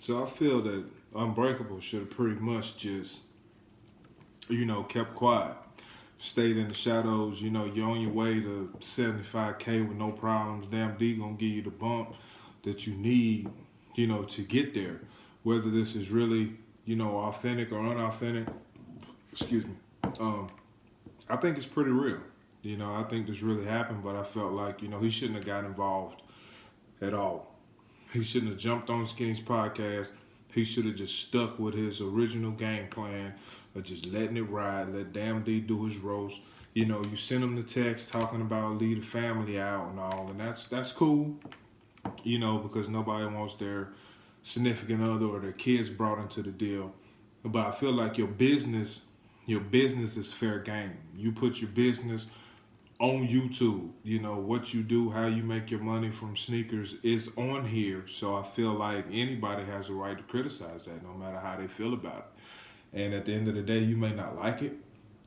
So I feel that Unbreakable should have pretty much just, kept quiet. Stayed in the shadows. You're on your way to 75K with no problems. Damn Dee gonna give you the bump that you need, to get there. Whether this is really, authentic or unauthentic, excuse me. I think it's pretty real. I think this really happened, but I felt like, he shouldn't have got involved at all. He shouldn't have jumped on Skinny's podcast. He should have just stuck with his original game plan of just letting it ride, let Damn Dee do his roast. You send him the text talking about leave the family out and all, and that's cool, because nobody wants their significant other or their kids brought into the deal. But I feel like your business is fair game. You put your business on YouTube. What you do, how you make your money from sneakers is on here. So I feel like anybody has a right to criticize that, no matter how they feel about it. And at the end of the day, you may not like it.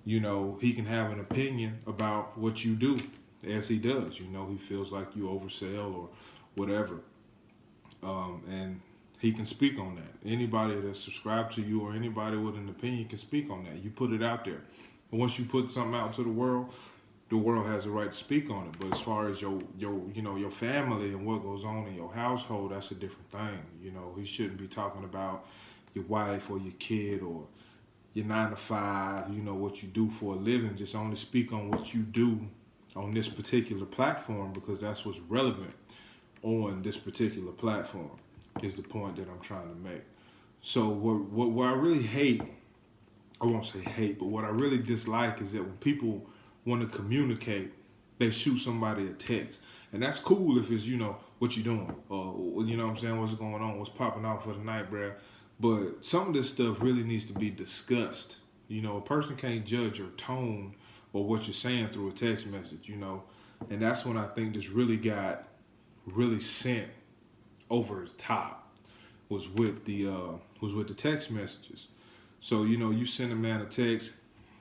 He can have an opinion about what you do, as he does. He feels like you oversell or whatever. And he can speak on that. Anybody that's subscribed to you or anybody with an opinion can speak on that. You put it out there. And once you put something out to the world has a right to speak on it. But as far as your family and what goes on in your household, that's a different thing. He shouldn't be talking about your wife or your kid or your 9 to 5, what you do for a living. Just only speak on what you do on this particular platform, because that's what's relevant on this particular platform, is the point that I'm trying to make. So what I really hate, I won't say hate, but what I really dislike is that when people want to communicate, they shoot somebody a text. And that's cool if it's, what you doing, or, what I'm saying, what's going on, what's popping off for the night, bruh. But some of this stuff really needs to be discussed. A person can't judge your tone or what you're saying through a text message, And that's when I think this really got sent over the top, was with the text messages. So, you send a man a text,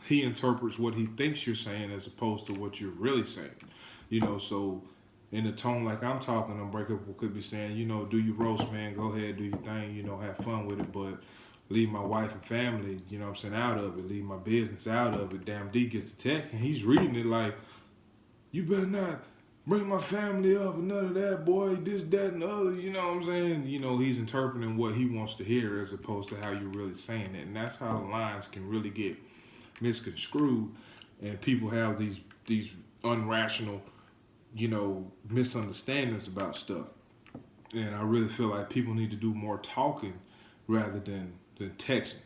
he interprets what he thinks you're saying as opposed to what you're really saying. So in a tone like I'm talking, Unbreakable could be saying, do your roast, man, go ahead, do your thing, have fun with it, but leave my wife and family, out of it, leave my business out of it. Damn Dee gets the text and he's reading it like, you better not bring my family up and none of that, boy, this, that, and the other, he's interpreting what he wants to hear as opposed to how you're really saying it. And that's how the lines can really get misconstrued, and people have these unrational, misunderstandings about stuff. And I really feel like people need to do more talking rather than texting.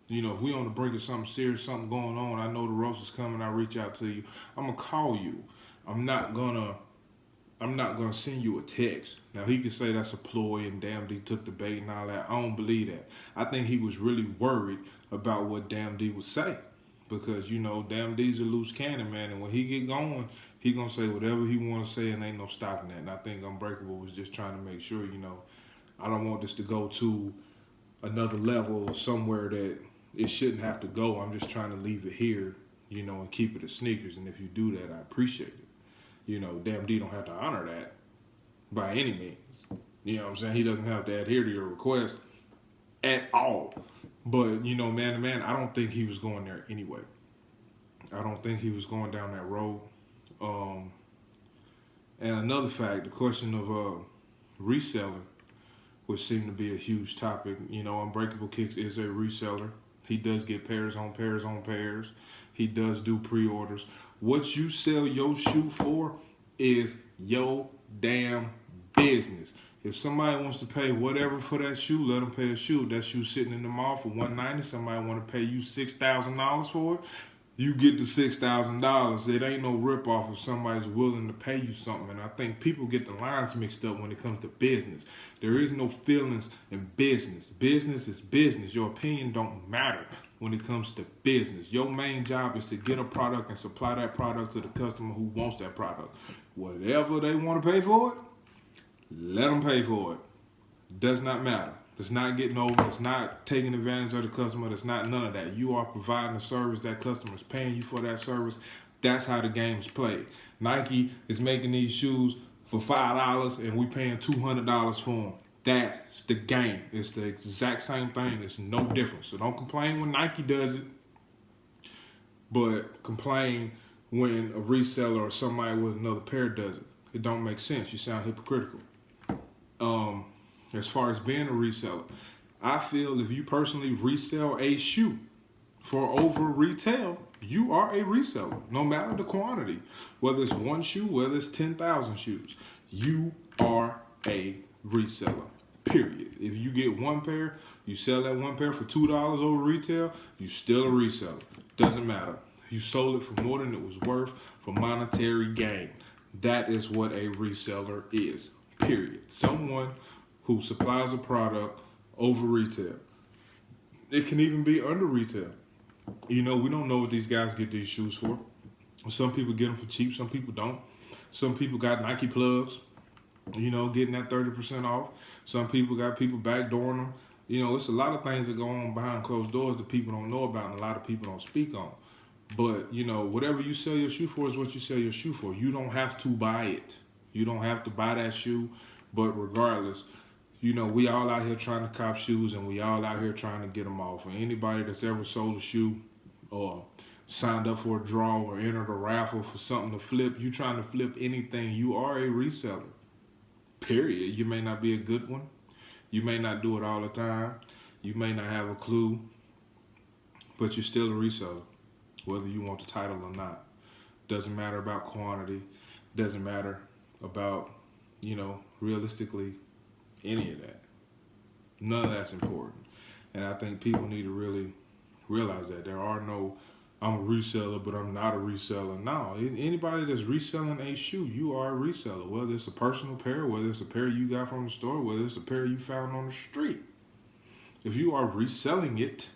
If we on the brink of something serious, something going on, I know the roast is coming, I reach out to you, I'm gonna call you. I'm not gonna send you a text. Now he could say that's a ploy and Damn Dee took the bait and all that. I don't believe that. I think he was really worried about what Damn Dee would say, because Damn Dee's a loose cannon, man, and when he get going, he gonna say whatever he want to say and ain't no stopping that. And I think Unbreakable was just trying to make sure, I don't want this to go to another level or somewhere that it shouldn't have to go. I'm just trying to leave it here, and keep it as sneakers. And if you do that, I appreciate it. Damn Dee don't have to honor that by any means. He doesn't have to adhere to your request at all. But, man to man, I don't think he was going there anyway. I don't think he was going down that road. And another fact, the question of reselling, which seemed to be a huge topic. Unbreakable Kicks is a reseller. He does get pairs on pairs on pairs. He does do pre-orders. What you sell your shoe for is your damn business. If somebody wants to pay whatever for that shoe, let them pay a shoe. That shoe sitting in the mall for $190. Somebody want to pay you $6,000 for it. You get the $6,000. It ain't no ripoff if somebody's willing to pay you something. And I think people get the lines mixed up when it comes to business. There is no feelings in business. Business is business. Your opinion don't matter when it comes to business. Your main job is to get a product and supply that product to the customer who wants that product. Whatever they want to pay for it, let them pay for it. Does not matter. That's not getting over. That's not taking advantage of the customer. That's not none of that. You are providing a service. That customer is paying you for that service. That's how the game is played. Nike is making these shoes for $5 and we paying $200 for them. That's the game. It's the exact same thing. It's no different. So don't complain when Nike does it, but complain when a reseller or somebody with another pair does it. It don't make sense. You sound hypocritical. As far as being a reseller, I feel if you personally resell a shoe for over retail, you are a reseller, no matter the quantity. Whether it's one shoe, whether it's 10,000 shoes, you are a reseller, period. If you get one pair, you sell that one pair for $2 over retail, you still a reseller. Doesn't matter. You sold it for more than it was worth for monetary gain. That is what a reseller is, period. Someone who supplies a product over retail. It can even be under retail. You know, we don't know what these guys get these shoes for. Some people get them for cheap, some people don't. Some people got Nike plugs, you know, getting that 30% off. Some people got people backdooring them. You know, it's a lot of things that go on behind closed doors that people don't know about and a lot of people don't speak on. But, you know, whatever you sell your shoe for is what you sell your shoe for. You don't have to buy it. You don't have to buy that shoe. But regardless, you know, we all out here trying to cop shoes and we all out here trying to get them off. And anybody that's ever sold a shoe or signed up for a draw or entered a raffle for something to flip, you trying to flip anything, you are a reseller. Period. You may not be a good one. You may not do it all the time. You may not have a clue. But you're still a reseller, whether you want the title or not. Doesn't matter about quantity. Doesn't matter about, you know, realistically, any of that. None of that's important. And I think people need to really realize that. There are no, I'm a reseller, but I'm not a reseller. No, anybody that's reselling a shoe, you are a reseller. Whether it's a personal pair, whether it's a pair you got from the store, whether it's a pair you found on the street. If you are reselling it,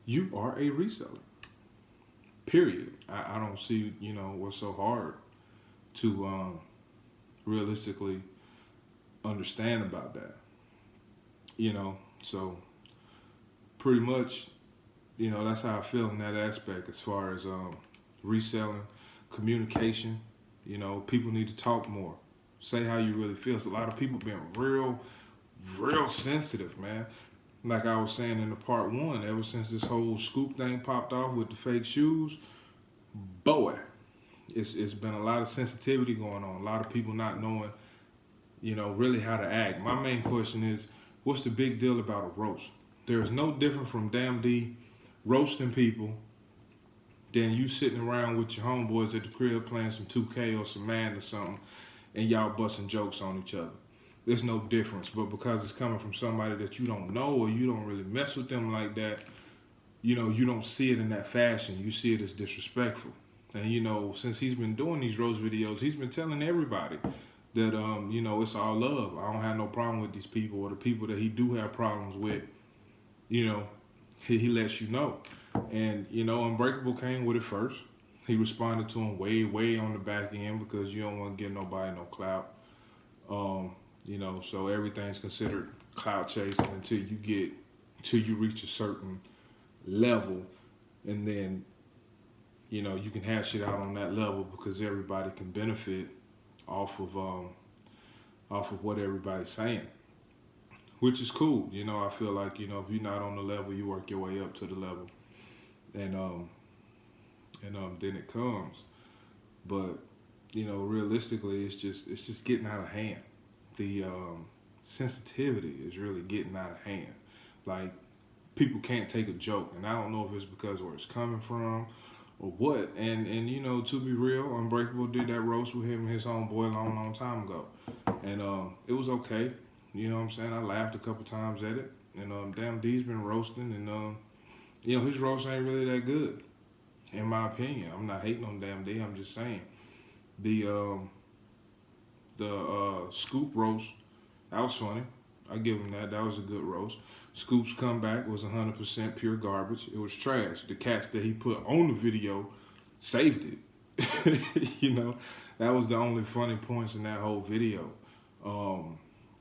you are a reseller. Period. I don't see, you know, what's so hard to realistically understand about that. You know, so pretty much, you know, that's how I feel in that aspect as far as reselling, communication. You know, people need to talk more. Say how you really feel. So a lot of people being real sensitive, man. Like I was saying in the part one, ever since this whole Scoop thing popped off with the fake shoes, boy, it's been a lot of sensitivity going on. A lot of people not knowing, you know, really how to act. My main question is, what's the big deal about a roast? There is no different from Damn Dee roasting people than you sitting around with your homeboys at the crib playing some 2K or some Madden or something, and y'all busting jokes on each other. There's no difference, but because it's coming from somebody that you don't know or you don't really mess with them like that, you know, you don't see it in that fashion. You see it as disrespectful. And, you know, since he's been doing these roast videos, he's been telling everybody that, you know, it's all love. I don't have no problem with these people, or the people that he do have problems with, you know, he lets you know. And, you know, Unbreakable came with it first. He responded to him way on the back end because you don't want to give nobody no clout. You know, so everything's considered clout chasing until you reach a certain level, and then, you know, you can hash it out on that level because everybody can benefit off of what everybody's saying, which is cool. You know, I feel like, you know, if you're not on the level, you work your way up to the level, and then it comes. But, you know, realistically, it's just getting out of hand. The sensitivity is really getting out of hand. Like, people can't take a joke, and I don't know if it's because where it's coming from or what. And you know, to be real, Unbreakable did that roast with him and his homeboy a long time ago, and it was okay. You know what I'm saying? I laughed a couple times at it, and Damn Dee's been roasting, and you know, his roast ain't really that good, in my opinion. I'm not hating on Damn Dee. I'm just saying the Scoop roast, that was funny. I give him that. That was a good roast. Scoop's comeback was 100% pure garbage. It was trash. The cats that he put on the video saved it. You know, that was the only funny points in that whole video.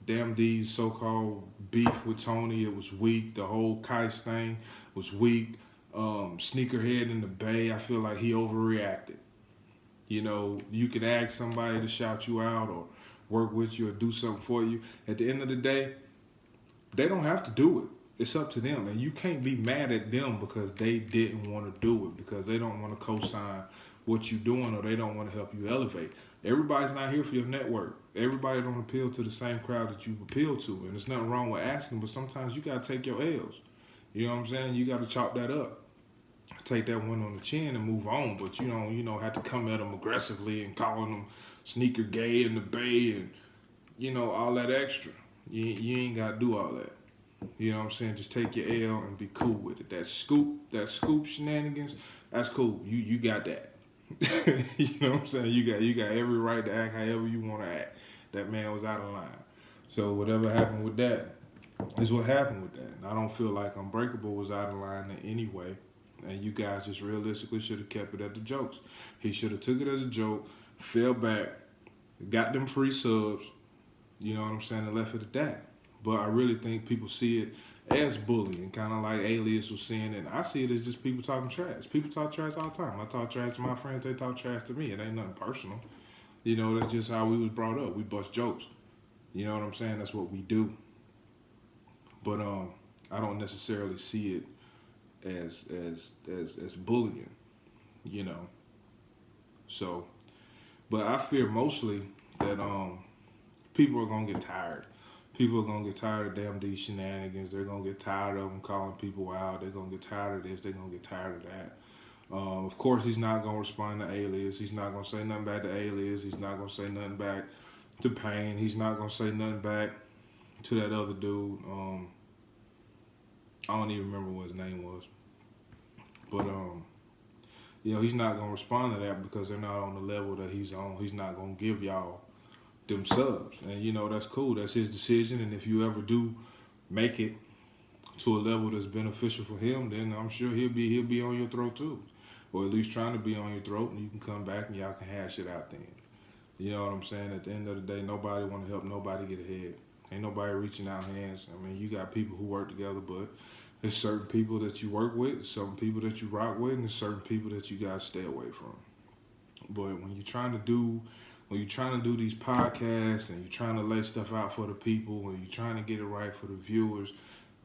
Damn Dee's so-called beef with Tony, it was weak. The whole Kice thing was weak. Sneakerhead in the Bay, I feel like he overreacted. You know, you could ask somebody to shout you out or work with you or do something for you, at the end of the day, they don't have to do it. It's up to them. And you can't be mad at them because they didn't want to do it, because they don't want to co-sign what you're doing, or they don't want to help you elevate. Everybody's not here for your network. Everybody don't appeal to the same crowd that you appeal to. And there's nothing wrong with asking, but sometimes you got to take your L's. You know what I'm saying? You got to chop that up. Take that one on the chin and move on. But you don't have to come at them aggressively and calling them sneaker gay in the bay and, all that extra. You ain't got to do all that. You know what I'm saying? Just take your L and be cool with it. That scoop shenanigans, that's cool. You got that. You know what I'm saying? You got every right to act however you want to act. That man was out of line. So whatever happened with that is what happened with that. And I don't feel like Unbreakable was out of line in any way. And you guys just realistically should have kept it at the jokes. He should have took it as a joke, fell back, got them free subs, you know what I'm saying, and left it at that. But I really think people see it as bullying, kind of like Alias was saying it. I see it as just people talking trash. People talk trash all the time. I talk trash to my friends. They talk trash to me. It ain't nothing personal. That's just how we was brought up. We bust jokes. You know what I'm saying? That's what we do. But I don't necessarily see it as bullying, So, but I fear mostly that people are gonna get tired. People are gonna get tired of Damn Dee shenanigans. They're gonna get tired of them calling people out. They're gonna get tired of this. They're gonna get tired of that. Of course, he's not gonna respond to Alias. He's not gonna say nothing back to Alias. He's not gonna say nothing back to Pain. He's not gonna say nothing back to that other dude. I don't even remember what his name was. But, he's not going to respond to that because they're not on the level that he's on. He's not going to give y'all them subs. And, that's cool. That's his decision. And if you ever do make it to a level that's beneficial for him, then I'm sure he'll be on your throat too. Or at least trying to be on your throat, and you can come back and y'all can hash it out then. You know what I'm saying? At the end of the day, nobody want to help nobody get ahead. Ain't nobody reaching out hands. I mean, you got people who work together, but there's certain people that you work with, certain people that you rock with, and there's certain people that you gotta stay away from. But when you're trying to do these podcasts and you're trying to lay stuff out for the people and you're trying to get it right for the viewers,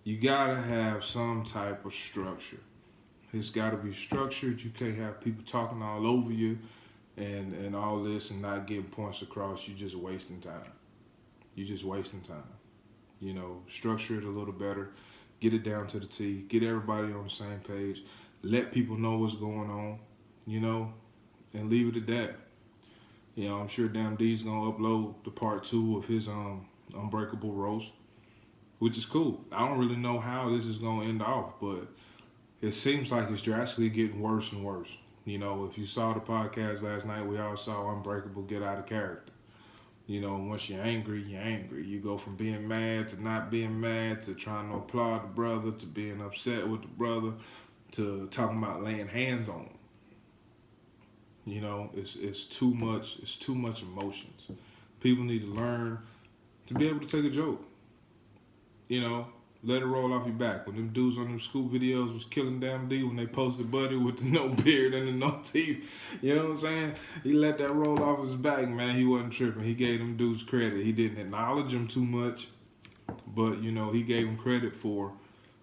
you gotta have some type of structure. It's gotta be structured. You can't have people talking all over you and all this and not getting points across. You're just wasting time. Structure it a little better. Get it down to the T. Get everybody on the same page. Let people know what's going on, and leave it at that. I'm sure Damn Dee's going to upload the part 2 of his Unbreakable roast, which is cool. I don't really know how this is going to end off, but it seems like it's drastically getting worse and worse. If you saw the podcast last night, we all saw Unbreakable get out of character. Once you're angry, you're angry. You go from being mad to not being mad to trying to applaud the brother to being upset with the brother to talking about laying hands on him. It's too much. It's too much emotions. People need to learn to be able to take a joke. Let it roll off your back. When them dudes on them school videos was killing Damn Dee when they posted Buddy with the no beard and the no teeth, you know what I'm saying? He let that roll off his back, man. He wasn't tripping. He gave them dudes credit. He didn't acknowledge them too much, but, he gave them credit for,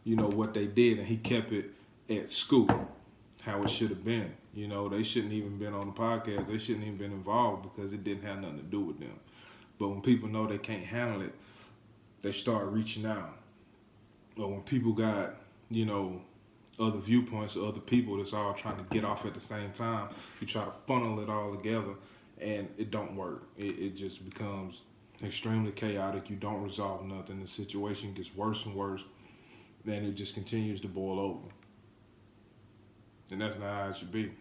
what they did, and he kept it at school, how it should have been. They shouldn't even been on the podcast. They shouldn't even been involved because it didn't have nothing to do with them. But when people know they can't handle it, they start reaching out. Or when people got, other viewpoints of other people that's all trying to get off at the same time, you try to funnel it all together, and it don't work. It just becomes extremely chaotic. You don't resolve nothing. The situation gets worse and worse, and it just continues to boil over. And that's not how it should be.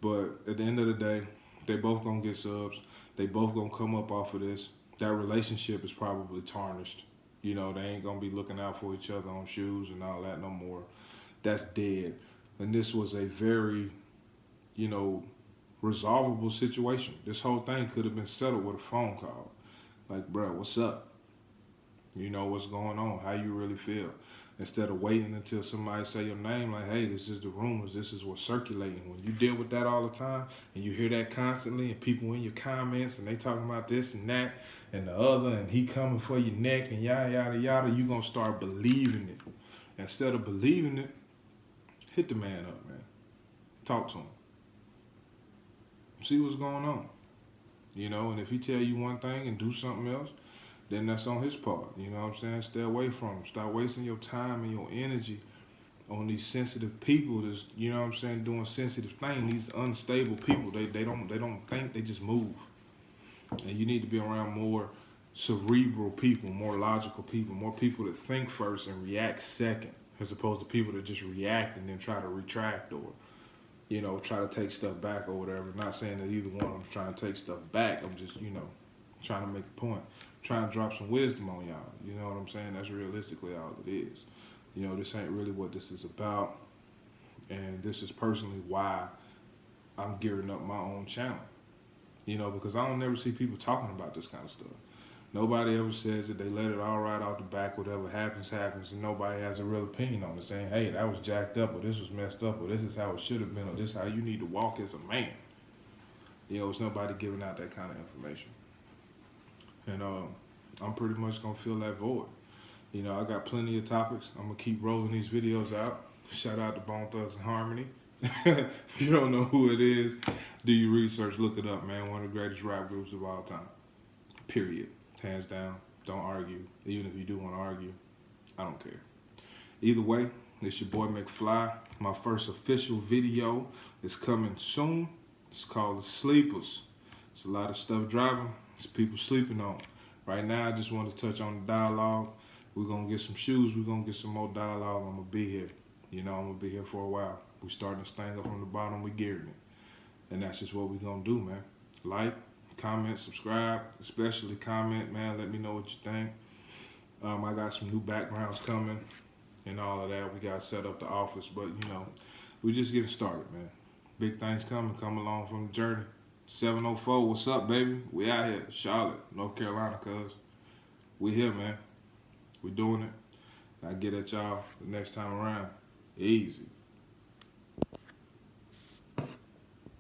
But at the end of the day, they both gonna get subs. They both gonna come up off of this. That relationship is probably tarnished. They ain't going to be looking out for each other on shoes and all that no more. That's dead. And this was a very, resolvable situation. This whole thing could have been settled with a phone call. Like, bro, what's up? You know what's going on, how you really feel. Instead of waiting until somebody say your name, like, hey, this is the rumors, this is what's circulating. When you deal with that all the time and you hear that constantly and people in your comments and they talking about this and that and the other and he coming for your neck and yada, yada, yada, you going to start believing it. Instead of believing it, hit the man up, man. Talk to him. See what's going on. You know, and if he tell you one thing and do something else, then that's on his part. You know what I'm saying? Stay away from him. Stop wasting your time and your energy on these sensitive people that's, you know what I'm saying, doing sensitive things. These unstable people, they don't think, they just move. And you need to be around more cerebral people, more logical people, more people that think first and react second, as opposed to people that just react and then try to retract or, you know, try to take stuff back or whatever. Not saying that either one of them's trying to take stuff back. I'm just, you know, trying to make a point. Trying to drop some wisdom on y'all. You know what I'm saying? That's realistically all it is. You know, this ain't really what this is about. And this is personally why I'm gearing up my own channel. You know, because I don't never see people talking about this kind of stuff. Nobody ever says that they let it all right out the back. Whatever happens, happens. And nobody has a real opinion on it, saying, hey, that was jacked up, or this was messed up, or this is how it should have been, or this is how you need to walk as a man. You know, it's nobody giving out that kind of information. And I'm pretty much going to fill that void. You know, I got plenty of topics. I'm going to keep rolling these videos out. Shout out to Bone Thugs and Harmony. If you don't know who it is, do your research. Look it up, man. One of the greatest rap groups of all time. Period. Hands down. Don't argue. Even if you do want to argue, I don't care. Either way, it's your boy McFly. My first official video is coming soon. It's called The Sleepers. It's a lot of stuff driving. It's people sleeping on. Right now, I just want to touch on the dialogue. We're going to get some shoes. We're going to get some more dialogue. I'm going to be here. You know, I'm going to be here for a while. We're starting this thing up from the bottom. We're gearing it. And that's just what we're going to do, man. Like, comment, subscribe. Especially comment, man. Let me know what you think. I got some new backgrounds coming and all of that. We got to set up the office. But, you know, we're just getting started, man. Big things coming. Come along from the journey. 704, what's up, baby? We out here, Charlotte, North Carolina, cuz. We here, man. We doing it. I get at y'all the next time around. Easy.